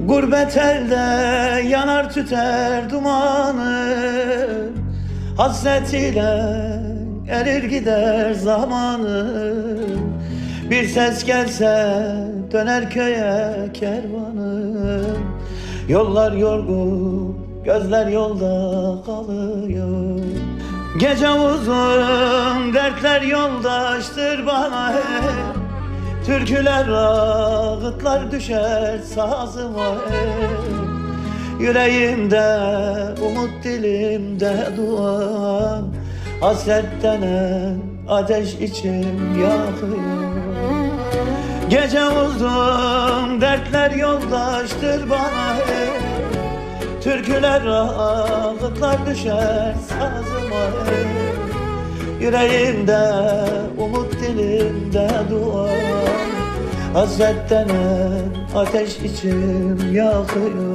Gurbet elde yanar tüter dumanı, hasret ile erir gider zamanı. Bir ses gelse döner köye kervanı. Yollar yorgun, gözler yolda kalıyor. Gece uzun, dertler yoldaştır bana hep. Türküler, ağıtlar düşer sazıma hep. Yüreğimde umut, dilimde dua. Hasret denen ateş içim yakıyor. Gece uzun, dertler yoldaştır bana hep. Türküler, ağıtlar düşer sazıma hep. Yüreğimde umut, dilimde dua. Hasret denen ateş içim yakıyor.